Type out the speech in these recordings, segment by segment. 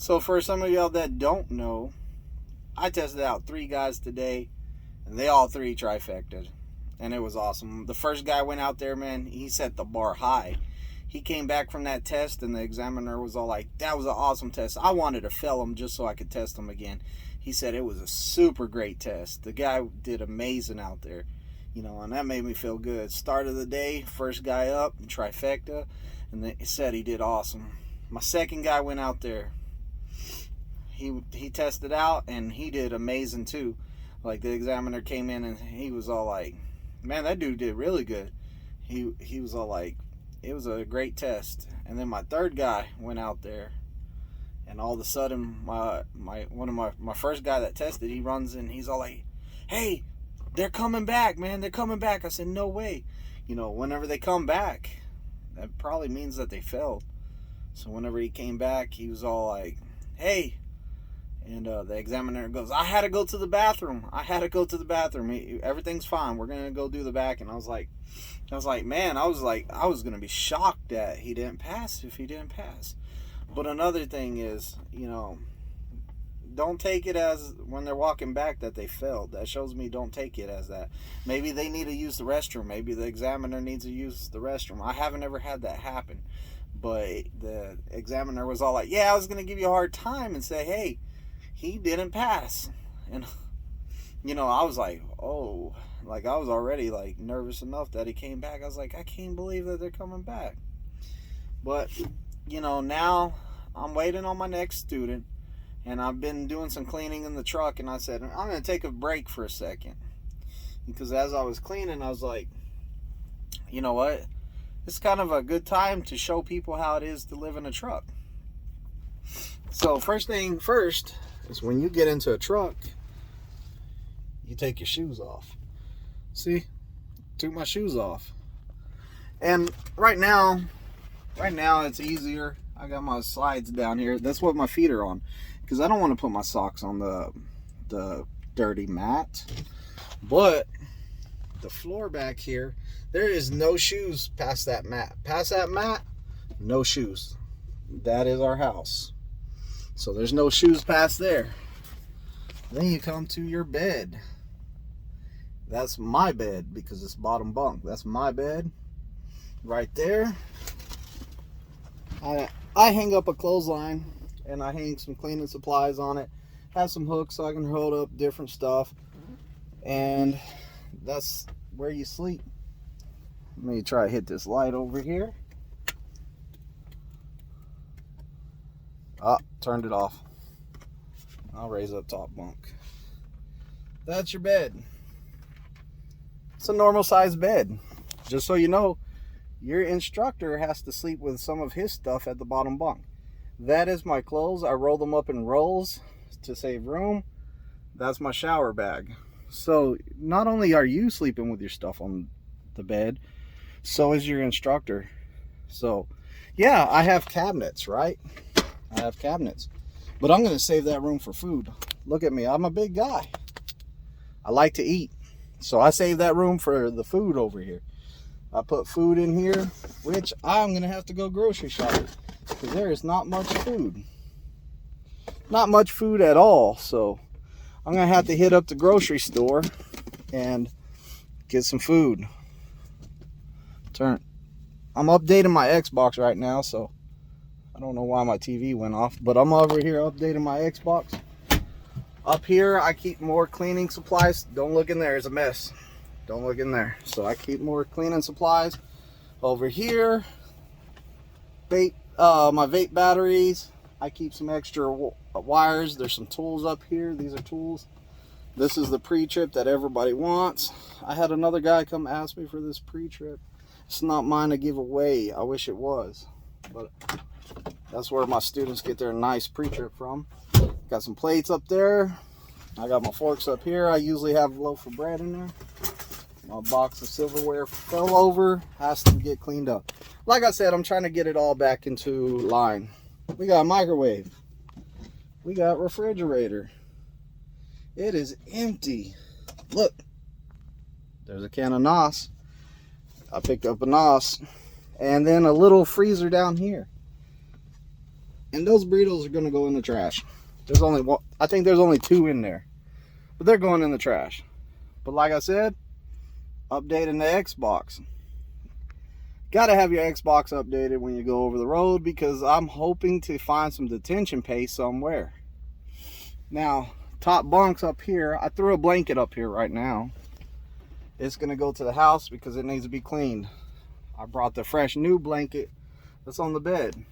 So for some of y'all that don't know, I tested out 3 guys today, and they all 3 trifected, and it was awesome. The first guy went out there, man, he set the bar high. He came back from that test, and the examiner was all like, that was an awesome test. I wanted to fail him just so I could test him again. He said it was a super great test. The guy did amazing out there, you know, and that made me feel good. Start of the day, first guy up, trifecta, and they said he did awesome. My second guy went out there. He tested out, and he did amazing too. Like, the examiner came in, and he was all like, man, that dude did really good. He was all like, it was a great test. And then my third guy went out there, and all of a sudden one of my first guy that tested, he runs in, he's all like, hey, they're coming back, man, they're coming back. I said, no way. You know, whenever they come back, that probably means that they failed. So whenever he came back, he was all like, hey. And the examiner goes, I had to go to the bathroom. Everything's fine. We're going to go do the back. And I was like, man, I was going to be shocked that he didn't pass if he didn't pass. But another thing is, you know, don't take it as when they're walking back that they failed. That shows me don't take it as that. Maybe they need to use the restroom. Maybe the examiner needs to use the restroom. I haven't ever had that happen. But the examiner was all like, yeah, I was going to give you a hard time and say, hey, he didn't pass. And, you know, I was like, oh, like, I was already like nervous enough that he came back. I was like, I can't believe that they're coming back. But, you know, now I'm waiting on my next student, and I've been doing some cleaning in the truck, and I said, I'm going to take a break for a second. Because as I was cleaning, I was like, you know what? It's kind of a good time to show people how it is to live in a truck. So first thing first is when you get into a truck, you take your shoes off. See, took my shoes off. And right now it's easier. I got my slides down here. That's what my feet are on, because I don't want to put my socks on the dirty mat. But the floor back here, there is no shoes past that mat. Past that mat, no shoes. That is our house. So there's no shoes past there. Then you come to your bed. That's my bed because it's bottom bunk. That's my bed right there. I hang up a clothesline, and I hang some cleaning supplies on it. Have some hooks so I can hold up different stuff. And that's where you sleep. Let me try to hit this light over here. Turned it off. I'll raise up top bunk. That's your bed. It's a normal sized bed. Just so you know, your instructor has to sleep with some of his stuff at the bottom bunk. That is my clothes. I roll them up in rolls to save room. That's my shower bag. So not only are you sleeping with your stuff on the bed, so is your instructor. So yeah, I have cabinets, right? I have cabinets, but I'm going to save that room for food. Look at me. I'm a big guy. I like to eat. So I save that room for the food over here. I put food in here, which I'm going to have to go grocery shopping because there is not much food. Not much food at all. So I'm going to have to hit up the grocery store and get some food. I'm updating my Xbox right now, so I don't know why my TV went off, but I'm over here updating my Xbox. Up here, I keep more cleaning supplies. Don't look in there, it's a mess. Don't look in there. So I keep more cleaning supplies. Over here, my vape batteries. I keep some extra wires. There's some tools up here. These are tools. This is the pre-trip that everybody wants. I had another guy come ask me for this pre-trip. It's not mine to give away. I wish it was, but that's where my students get their nice pre-trip from. Got some plates up there. I got my forks up here. I usually have a loaf of bread in there. My box of silverware fell over. Has to get cleaned up. Like I said, I'm trying to get it all back into line. We got a microwave. We got refrigerator. It is empty. Look. There's a can of NOS. I picked up a NOS. And then a little freezer down here. And those burritos are gonna go in the trash. There's only one, I think there's only 2 in there, but they're going in the trash. But like I said, updating the Xbox. Gotta have your Xbox updated when you go over the road, because I'm hoping to find some detention pay somewhere. Now, top bunks up here, I threw a blanket up here right now. It's gonna go to the house because it needs to be cleaned. I brought the fresh new blanket that's on the bed.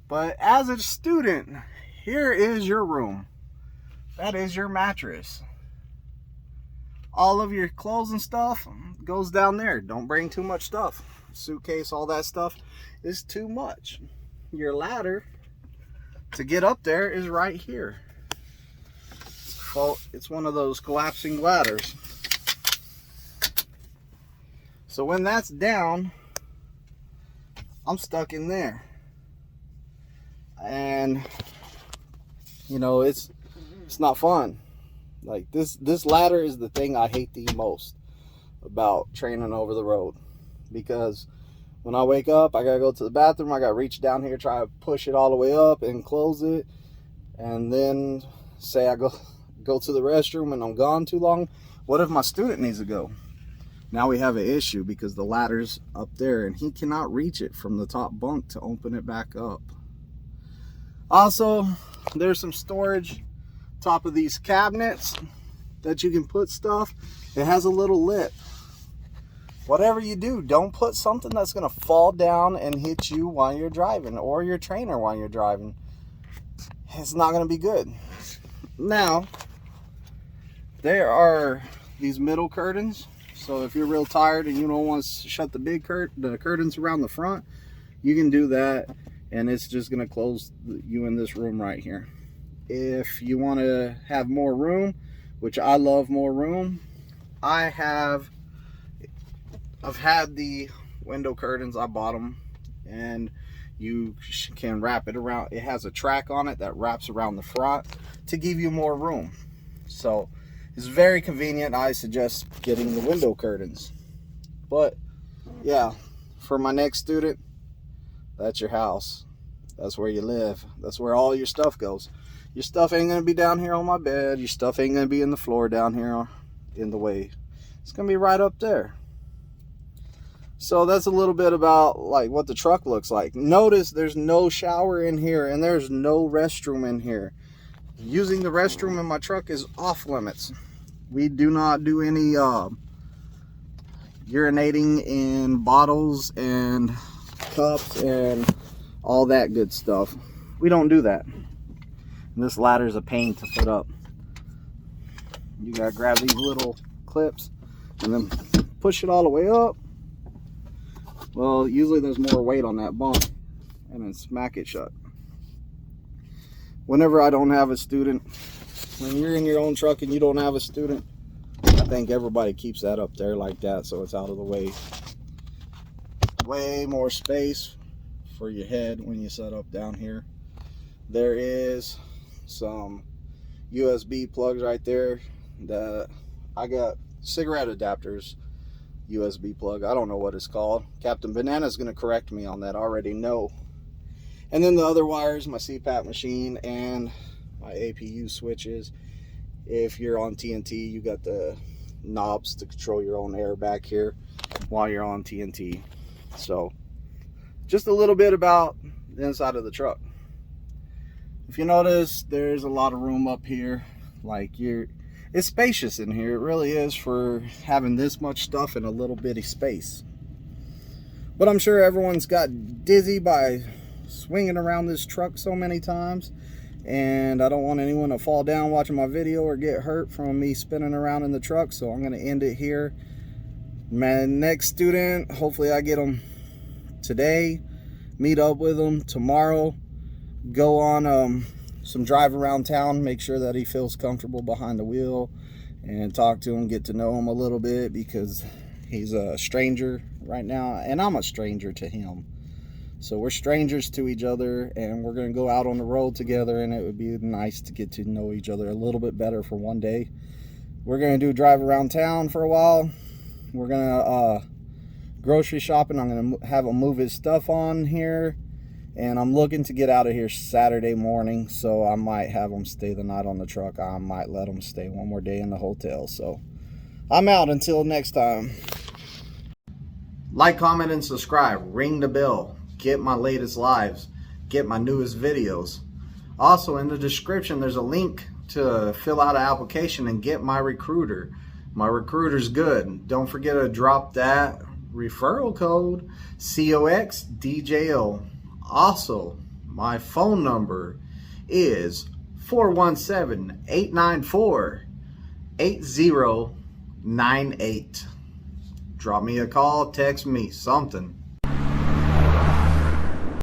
But as a student, here is your room. That is your mattress. All of your clothes and stuff goes down there. Don't bring too much stuff. Suitcase, all that stuff is too much. Your ladder to get up there is right here. It's one of those collapsing ladders. So when that's down, I'm stuck in there. And you know, it's not fun. Like this ladder is the thing I hate the most about training over the road, because when I wake up, I gotta go to the bathroom, I gotta reach down here, try to push it all the way up and close it, and then say I go to the restroom and I'm gone too long. What if my student needs to go? Now we have an issue because the ladder's up there and he cannot reach it from the top bunk to open it back up. Also, there's some storage top of these cabinets that you can put stuff. It has a little lip. Whatever you do, don't put something that's going to fall down and hit you while you're driving, or your trainer while you're driving. It's not going to be good. Now, there are these middle curtains. So if you're real tired and you don't want to shut the curtains around the front, you can do that, and it's just going to close you in this room right here. If you want to have more room, which I love more room, I've had the window curtains, I bought them, and you can wrap it around. It has a track on it that wraps around the front to give you more room. So it's very convenient. I suggest getting the window curtains. But yeah, for my next student, that's your house. That's where you live. That's where all your stuff goes. Your stuff ain't gonna be down here on my bed. Your stuff ain't gonna be in the floor down here in the way. It's gonna be right up there. So that's a little bit about like what the truck looks like. Notice there's no shower in here and there's no restroom in here. Using the restroom in my truck is off limits. We do not do any urinating in bottles and cups and all that good stuff. We don't do that. And this ladder is a pain to put up. You gotta grab these little clips and then push it all the way up. Well, usually there's more weight on that bunk, and then smack it shut. Whenever I don't have a student, when you're in your own truck and you don't have a student, I think everybody keeps that up there like that so it's out of the way. Way more space for your head when you set up down here. There is some USB plugs right there that I got. Cigarette adapters USB plug. I don't know what it's called. Captain Banana's going to correct me on that. I already know. And then the other wires, my CPAP machine and my APU switches. If you're on TNT, you got the knobs to control your own air back here while you're on TNT. So just a little bit about the inside of the truck. If you notice, there's a lot of room up here. Like it's spacious in here. It really is for having this much stuff in a little bitty space. But I'm sure everyone's got dizzy by swinging around this truck so many times, and I don't want anyone to fall down watching my video or get hurt from me spinning around in the truck, so I'm going to end it here. My next student, hopefully I get him today, meet up with him tomorrow, go on some drive around town, make sure that he feels comfortable behind the wheel, and talk to him, get to know him a little bit, because he's a stranger right now and I'm a stranger to him. So we're strangers to each other, and we're going to go out on the road together, and it would be nice to get to know each other a little bit better for one day. We're going to do drive around town for a while. We're going to grocery shopping. I'm going to have him move his stuff on here And I'm looking to get out of here Saturday morning, so I might have them stay the night on the truck. I might let them stay one more day in the hotel. So I'm out until next time. Like, comment, and subscribe. Ring the bell. Get my latest lives. Get my newest videos. Also, in the description, there's a link to fill out an application and get my recruiter. My recruiter's good. Don't forget to drop that referral code, COXDJO. Also, my phone number is 417-894-8098. Drop me a call, text me, something.